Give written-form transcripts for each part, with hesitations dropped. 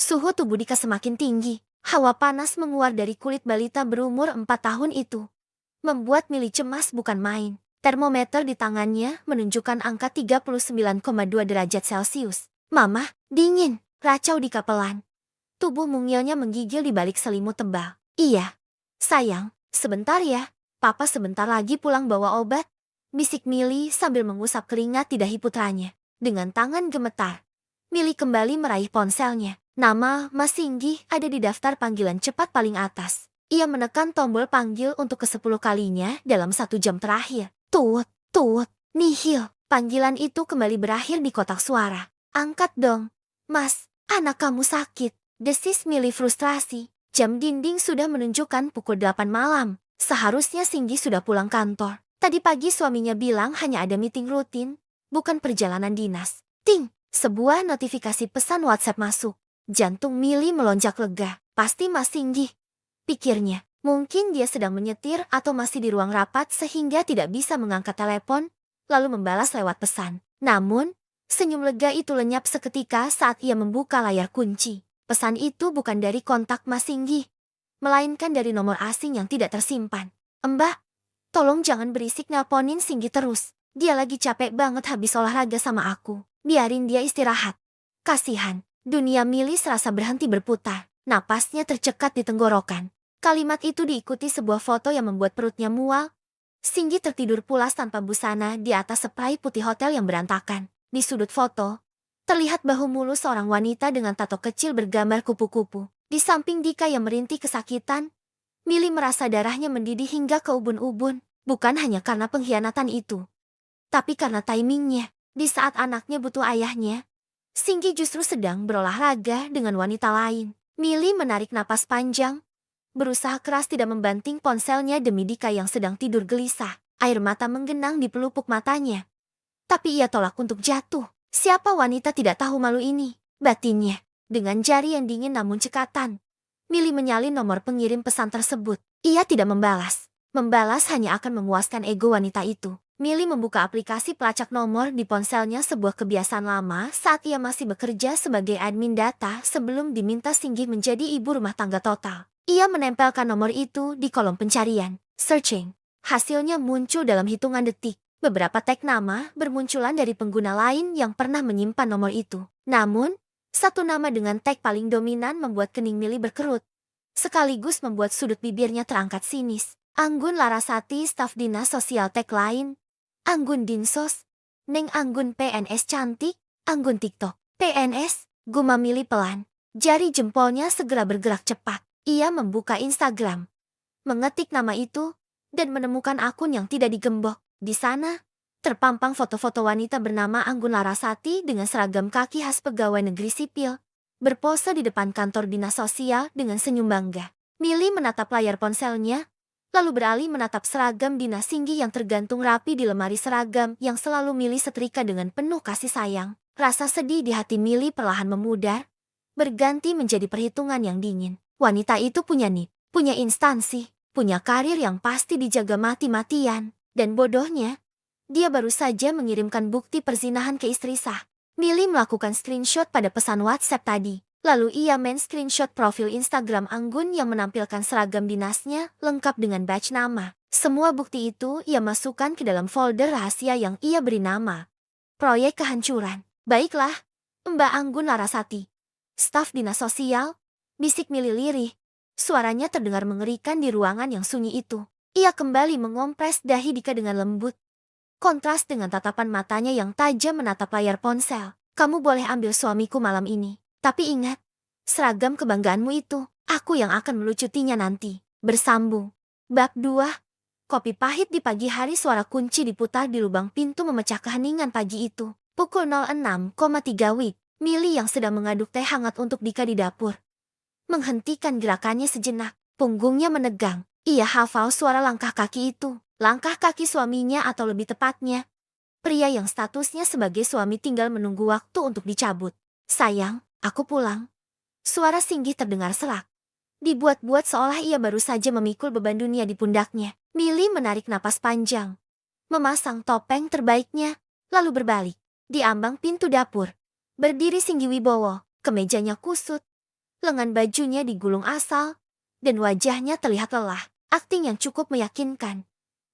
Suhu tubuh Dika semakin tinggi. Hawa panas menguar dari kulit balita berumur 4 tahun itu. Membuat Milly cemas bukan main. Termometer di tangannya menunjukkan angka 39,2 derajat Celcius. Mama, dingin, racau Dika pelan. Tubuh mungilnya menggigil di balik selimut tebal. Iya, sayang, sebentar ya. Papa sebentar lagi pulang bawa obat. Bisik Milly sambil mengusap keringat di dahi putranya. Dengan tangan gemetar, Milly kembali meraih ponselnya. Nama Mas Singgi ada di daftar panggilan cepat paling atas. Ia menekan tombol panggil untuk ke-10 kalinya dalam 1 jam terakhir. Tut, tut, nihil. Panggilan itu kembali berakhir di kotak suara. Angkat dong. Mas, anak kamu sakit. Desis Milly frustrasi. Jam dinding sudah menunjukkan pukul 8 malam. Seharusnya Singgi sudah pulang kantor. Tadi pagi suaminya bilang hanya ada meeting rutin, bukan perjalanan dinas. Ting, sebuah notifikasi pesan WhatsApp masuk. Jantung Milly melonjak lega. Pasti Mas Singgi, pikirnya. Mungkin dia sedang menyetir atau masih di ruang rapat sehingga tidak bisa mengangkat telepon, lalu membalas lewat pesan. Namun, senyum lega itu lenyap seketika saat ia membuka layar kunci. Pesan itu bukan dari kontak Mas Singgi, melainkan dari nomor asing yang tidak tersimpan. Mbak, tolong jangan berisik nelponin Singgi terus. Dia lagi capek banget habis olahraga sama aku. Biarin dia istirahat. Kasihan. Dunia Milly serasa berhenti berputar. Napasnya tercekat di tenggorokan. Kalimat itu diikuti sebuah foto yang membuat perutnya mual. Singgi tertidur pulas tanpa busana di atas spray putih hotel yang berantakan. Di sudut foto, terlihat bahu mulus seorang wanita dengan tato kecil bergambar kupu-kupu. Di samping Dika yang merintih kesakitan, Milly merasa darahnya mendidih hingga ke ubun-ubun. Bukan hanya karena pengkhianatan itu, tapi karena timingnya. Di saat anaknya butuh ayahnya, Singgi justru sedang berolahraga dengan wanita lain. Milly menarik napas panjang, berusaha keras tidak membanting ponselnya demi Dika yang sedang tidur gelisah. Air mata menggenang di pelupuk matanya. Tapi ia tolak untuk jatuh. Siapa wanita tidak tahu malu ini? Batinnya. Dengan jari yang dingin namun cekatan, Milly menyalin nomor pengirim pesan tersebut. Ia tidak membalas. Membalas hanya akan memuaskan ego wanita itu. Milly membuka aplikasi pelacak nomor di ponselnya, sebuah kebiasaan lama saat ia masih bekerja sebagai admin data sebelum diminta Singgi menjadi ibu rumah tangga total. Ia menempelkan nomor itu di kolom pencarian. Searching. Hasilnya muncul dalam hitungan detik. Beberapa tag nama bermunculan dari pengguna lain yang pernah menyimpan nomor itu. Namun, satu nama dengan tag paling dominan membuat kening Milly berkerut, sekaligus membuat sudut bibirnya terangkat sinis. Anggun Larasati, staf dinas sosial. Tag lain, Anggun Dinsos, Neng Anggun PNS cantik, Anggun TikTok, PNS, gumam Milly pelan. Jari jempolnya segera bergerak cepat. Ia membuka Instagram, mengetik nama itu, dan menemukan akun yang tidak digembok. Di sana, terpampang foto-foto wanita bernama Anggun Larasati dengan seragam kaki khas pegawai negeri sipil, berpose di depan kantor dinas sosial dengan senyum bangga. Milly menatap layar ponselnya, lalu beralih menatap seragam dinas Singgi yang tergantung rapi di lemari seragam yang selalu Milly setrika dengan penuh kasih sayang. Rasa sedih di hati Milly perlahan memudar, berganti menjadi perhitungan yang dingin. Wanita itu punya NIP, punya instansi, punya karir yang pasti dijaga mati-matian. Dan bodohnya, dia baru saja mengirimkan bukti perzinahan ke istri sah. Milly melakukan screenshot pada pesan WhatsApp tadi. Lalu ia main screenshot profil Instagram Anggun yang menampilkan seragam dinasnya lengkap dengan badge nama. Semua bukti itu ia masukkan ke dalam folder rahasia yang ia beri nama Proyek Kehancuran. Baiklah, Mbak Anggun Larasati, staf dinas sosial, bisik Milly lirih. Suaranya terdengar mengerikan di ruangan yang sunyi itu. Ia kembali mengompres dahi Dika dengan lembut, kontras dengan tatapan matanya yang tajam menatap layar ponsel. Kamu boleh ambil suamiku malam ini. Tapi ingat, seragam kebanggaanmu itu, aku yang akan melucutinya nanti. Bersambung. Bab 2. Kopi pahit di pagi hari. Suara kunci diputar di lubang pintu memecah keheningan pagi itu. Pukul 06,3 WIB. Milly yang sedang mengaduk teh hangat untuk Dika di dapur menghentikan gerakannya sejenak. Punggungnya menegang. Ia hafal suara langkah kaki itu. Langkah kaki suaminya, atau lebih tepatnya, pria yang statusnya sebagai suami tinggal menunggu waktu untuk dicabut. Sayang, aku pulang. Suara Singgi terdengar serak. Dibuat-buat seolah ia baru saja memikul beban dunia di pundaknya. Milly menarik napas panjang, memasang topeng terbaiknya, lalu berbalik. Di ambang pintu dapur, berdiri Singgi Wibowo. Kemejanya kusut, Lengan bajunya digulung asal, dan wajahnya terlihat lelah. Akting yang cukup meyakinkan.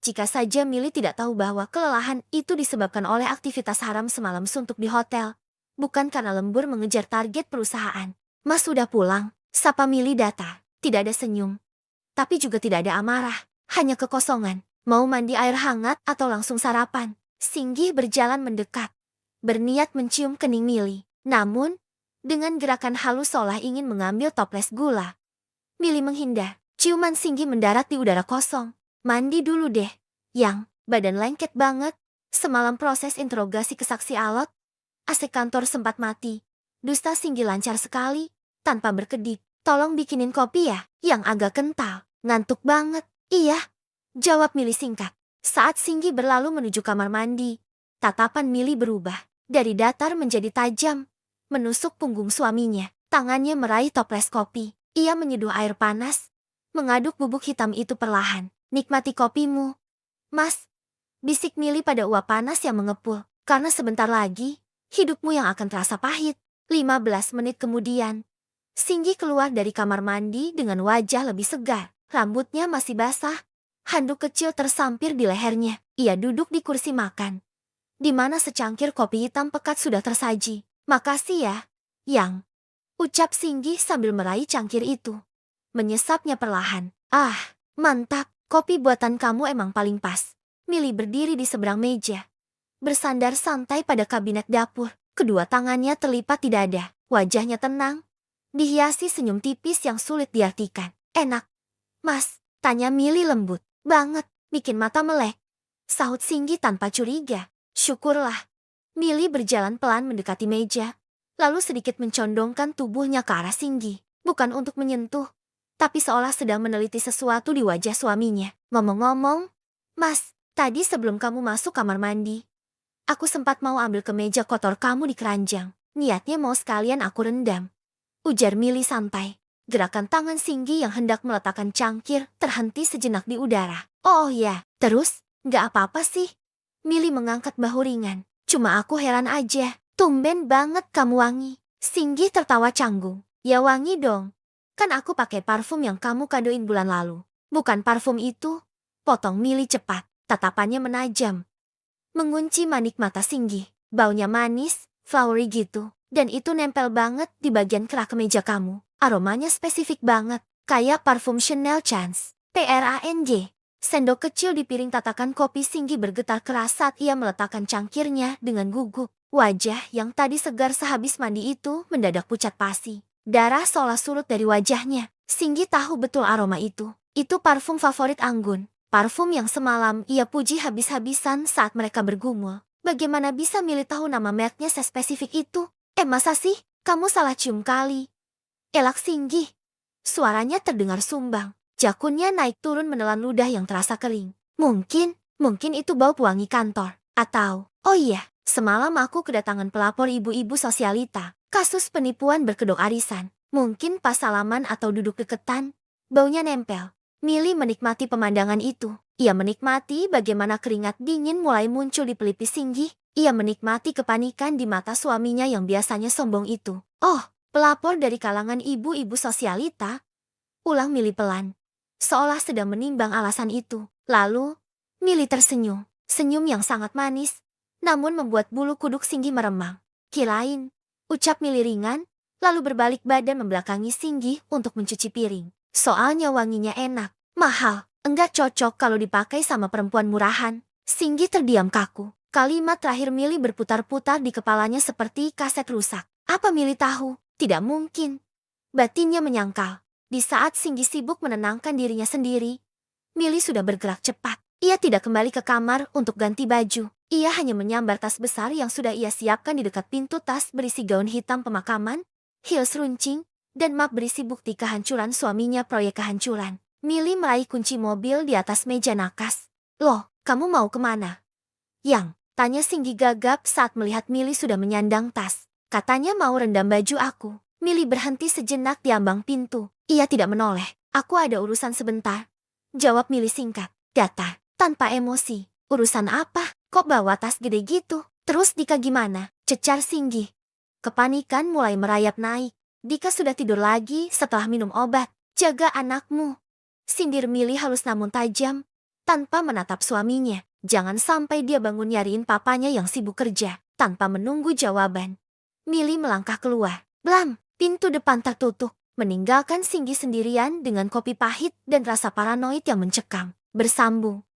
Jika saja Milly tidak tahu bahwa kelelahan itu disebabkan oleh aktivitas haram semalam suntuk di hotel, bukan karena lembur mengejar target perusahaan. Mas sudah pulang, sapa Milly datar. Tidak ada senyum, tapi juga tidak ada amarah, hanya kekosongan. Mau mandi air hangat atau langsung sarapan? Singgih berjalan mendekat, berniat mencium kening Milly. Namun, dengan gerakan halus seolah ingin mengambil toples gula, Milly menghindar. Ciuman Singgih mendarat di udara kosong. Mandi dulu deh, Yang. Badan lengket banget. Semalam proses interogasi ke saksi Alot, AC kantor sempat mati. Dusta Singgih lancar sekali, tanpa berkedip. Tolong bikinin kopi ya, yang agak kental. Ngantuk banget. Iya, jawab Milly singkat. Saat Singgih berlalu menuju kamar mandi, tatapan Milly berubah. Dari datar menjadi tajam, menusuk punggung suaminya. Tangannya meraih toples kopi. Ia menyeduh air panas, mengaduk bubuk hitam itu perlahan. Nikmati kopimu, Mas, bisik Milly pada uap panas yang mengepul. Karena sebentar lagi, hidupmu yang akan terasa pahit. 15 menit kemudian, Singgih keluar dari kamar mandi dengan wajah lebih segar. Rambutnya masih basah, handuk kecil tersampir di lehernya. Ia duduk di kursi makan, di mana secangkir kopi hitam pekat sudah tersaji. Makasih ya, Yang, ucap Singgih sambil meraih cangkir itu. Menyesapnya perlahan. Ah, mantap, kopi buatan kamu emang paling pas. Milly berdiri di seberang meja, bersandar santai pada kabinet dapur. Kedua tangannya terlipat di dada, wajahnya tenang, dihiasi senyum tipis yang sulit diartikan. Enak, Mas, tanya Milly lembut. Banget, bikin mata melek, sahut Singgih tanpa curiga. Syukurlah. Milly berjalan pelan mendekati meja, lalu sedikit mencondongkan tubuhnya ke arah Singgih. Bukan untuk menyentuh, tapi seolah sedang meneliti sesuatu di wajah suaminya. Ngomong-ngomong, Mas, tadi sebelum kamu masuk kamar mandi, aku sempat mau ambil kemeja kotor kamu di keranjang. Niatnya mau sekalian aku rendam, ujar Milly santai. Gerakan tangan Singgih yang hendak meletakkan cangkir terhenti sejenak di udara. Oh ya, terus, nggak apa-apa sih. Milly mengangkat bahu ringan. Cuma aku heran aja, tumben banget kamu wangi. Singgih tertawa canggung. Ya wangi dong. Kan aku pakai parfum yang kamu kadoin bulan lalu. Bukan parfum itu, potong Milly cepat. Tatapannya menajam, mengunci manik mata Singgih. Baunya manis, flowery gitu. Dan itu nempel banget di bagian kerak kemeja kamu. Aromanya spesifik banget, kayak parfum Chanel Chance. TRANJ. Sendok kecil di piring tatakan kopi Singgih bergetar keras saat ia meletakkan cangkirnya dengan gugup. Wajah yang tadi segar sehabis mandi itu mendadak pucat pasi. Darah seolah surut dari wajahnya. Singgih tahu betul aroma itu. Itu parfum favorit Anggun. Parfum yang semalam ia puji habis-habisan saat mereka bergumul. Bagaimana bisa Milly tahu nama mereknya sespesifik itu? Masa sih? Kamu salah cium kali. Elak Singgih. Suaranya terdengar sumbang. Jakunnya naik turun menelan ludah yang terasa kering. Mungkin itu bau pewangi kantor. Atau, oh iya, semalam aku kedatangan pelapor ibu-ibu sosialita. Kasus penipuan berkedok arisan. Mungkin pas salaman atau duduk deketan, baunya nempel. Milly menikmati pemandangan itu. Ia menikmati bagaimana keringat dingin mulai muncul di pelipis Singgih. Ia menikmati kepanikan di mata suaminya yang biasanya sombong itu. Oh, pelapor dari kalangan ibu-ibu sosialita? Ulang Milly pelan, seolah sedang menimbang alasan itu. Lalu, Milly tersenyum. Senyum yang sangat manis, namun membuat bulu kuduk Singgih meremang. Kirain, ucap Milly ringan, lalu berbalik badan membelakangi Singgih untuk mencuci piring. Soalnya wanginya enak, mahal, enggak cocok kalau dipakai sama perempuan murahan. Singgih terdiam kaku. Kalimat terakhir Milly berputar-putar di kepalanya seperti kaset rusak. Apa Milly tahu? Tidak mungkin. Batinnya menyangkal. Di saat Singgih sibuk menenangkan dirinya sendiri, Milly sudah bergerak cepat. Ia tidak kembali ke kamar untuk ganti baju. Ia hanya menyambar tas besar yang sudah ia siapkan di dekat pintu. Tas berisi gaun hitam pemakaman, heels runcing, dan map berisi bukti kehancuran suaminya proyek kehancuran. Milly meraih kunci mobil di atas meja nakas. Loh, kamu mau kemana? Yang, tanya Singgih gagap saat melihat Milly sudah menyandang tas. Katanya mau rendam baju aku. Milly berhenti sejenak di ambang pintu. Ia tidak menoleh. Aku ada urusan sebentar, jawab Milly singkat. Datar, tanpa emosi. Urusan apa? Kok bawa tas gede gitu? Terus Dika gimana? Cecar Singgih. Kepanikan mulai merayap naik. Dika sudah tidur lagi setelah minum obat. Jaga anakmu. Sindir Milly halus namun tajam, tanpa menatap suaminya. Jangan sampai dia bangun nyariin papanya yang sibuk kerja. Tanpa menunggu jawaban, Milly melangkah keluar. Blam, pintu depan tertutup, meninggalkan Singgi sendirian dengan kopi pahit dan rasa paranoid yang mencekam. Bersambung.